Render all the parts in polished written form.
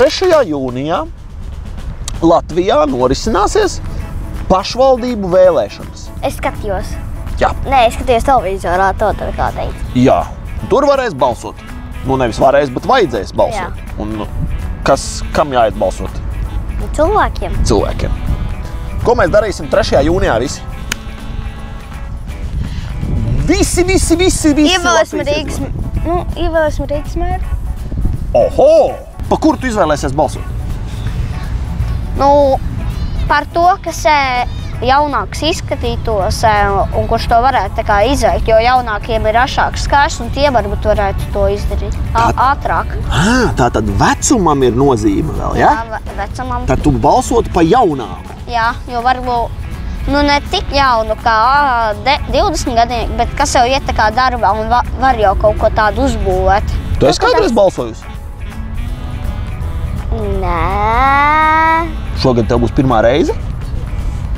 3. jūnijā Latvijā norisināsies pašvaldību vēlēšanas. Es skatījos. Jā. Nē, es skatījos televizorā, to tā kā teikt. Jā, tur varēs balsot. Nu, nevis varēs, bet vajadzēs balsot. Jā. Un kam jāiet balsot? Cilvēkiem. Cilvēkiem. Ko mēs darīsim 3. jūnijā visi? Visi Ievēlēsim Latvijas Ievēlēsim Rīgas mēru. Oho! Pa kuru tu izvēlēsies balsot? Par to, kas jaunāks izskatītos un kurš to varētu tā kā izveikt, jo jaunākiem ir ašāks skars un tie varbūt varētu to izdarīt ātrāk. Tātad vecumam ir nozīme vēl, ja? Jā, vecumam. Tad tu balsotu pa jaunāku. Jā, jo varbūt ne tik jaunu kā 20 gadiem, bet kas jau iet tā kā darbā un var jau kaut ko tādu uzbūvēt. Tu esi kādreiz balsojusi? Nē. Šogad tev būs pirmā reize?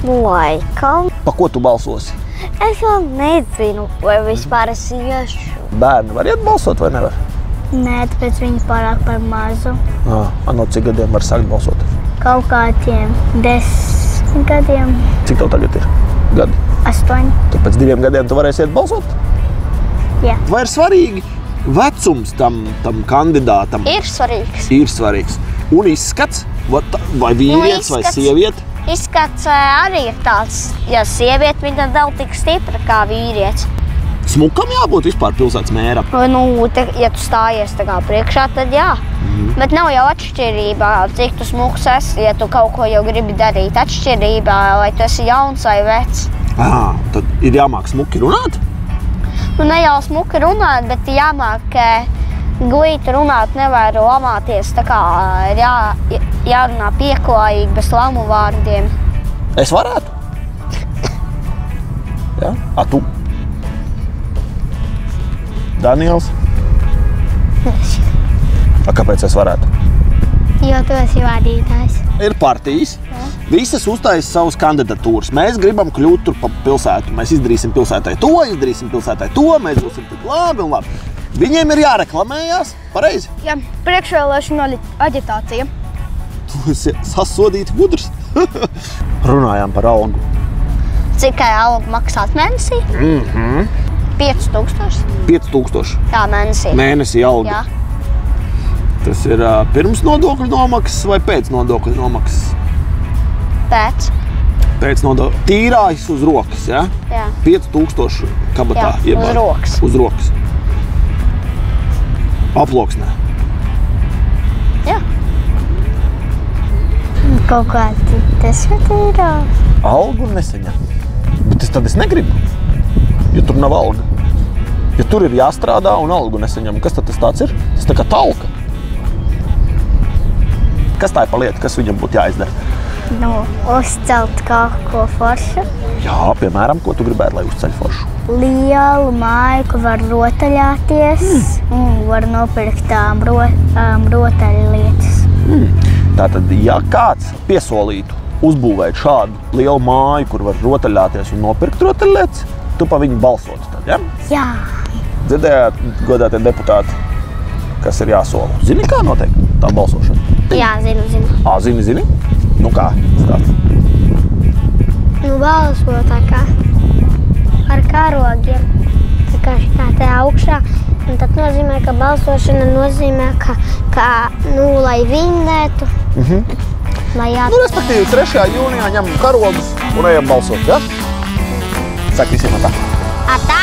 Laikam. Pa ko tu balsosi? Es vēl nezinu, vai vispār es iešu. Bērni var iet balsot vai nevar? Nē, tāpēc viņi pārāk par mazu. No cik gadiem var sākt balsot? Kaut kādiem 10 gadiem. Cik tev tagad ir gadi? 8. Tad pēc 2 gadiem tu varēsi iet balsot? Jā. Vai ir svarīgi vecums tam kandidātam? Ir svarīgs. Ir svarīgs. Un izskats? Vai vīrietis vai sieviete? Izskats arī ir tāds, ja sieviete viņa nav tik stipra kā vīrietis. Smukam jābūt vispār pilsētas mēram? Ja tu stājies tā kā priekšā, tad jā. Bet nav jau atšķirībā, cik tu smuks esi, ja tu kaut ko jau gribi darīt. Atšķirībā, vai tu esi jauns vai vecs. Tad ir jāmāk smuki runāt? Ne jau smuki runāt, bet jāmāk glīti runāt, nevar lamāties. Tā kā jārunā pieklājīgi, bez lamu vārdiem. Es varētu? Jā? Tu? Daniels? Kāpēc es varētu? Jo tu esi vadītājs. Ir partijas. Visas uztaisa savas kandidatūras. Mēs gribam kļūt tur pa pilsētu. Mēs izdarīsim pilsētai to, mēs būsim tik labi un labi. Viņiem ir jāreklamējās, pareizi? Jā, priekšvēlēšana aģitācija. Tu esi sasodīti gudrs. Runājām par algu. Cik algu maksāt mēnesī? 5000. 5000. Jā, mēnesī. Mēnesī alga. Jā. Tas ir pirms nodokļu nomaksas vai pēc nodokļu nomaksas? Pēc. Pēc nodokļu. Tīrājs uz rokas, ja? Jā. 5000 kabatā. Jā, uz rokas. Uz rokas. Aploksnē. Jā. Kaut kā tas ir algu nesaņem. Bet tad es negribu, jo tur nav alga. Ja tur ir jāstrādā un algu nesaņem, kas tad tas tāds ir? Tas tā kā talka. Kas tā ir pa lieta, kas viņam būtu jāizdara? Uzcelt kaut ko foršu. Jā, piemēram, ko tu gribētu, lai uzceļ foršu? Lielu māju, kur var rotaļāties. Var nopirkt rotaļu lietas. Tātad, ja kāds piesolītu uzbūvēt šādu lielu māju, kur var rotaļāties un nopirkt rotaļlietas, tu pa viņu balsotu tad, ja? Jā. Dzirdējāt, godātie deputāti, kas ir jāsola? Zini, kā notiek tā balsošana? Jā, zinu. Zini? Nu kā? Stāsts. Balso tā kā ar karogiem. Tā kā tā augšā. Un tad nozīmē, ka balsošana nozīmē, lai vinnētu. Respektīvi, 3. jūnijā ņemam karogus un ejam balsot, ja? Saka visiem tā. Tā.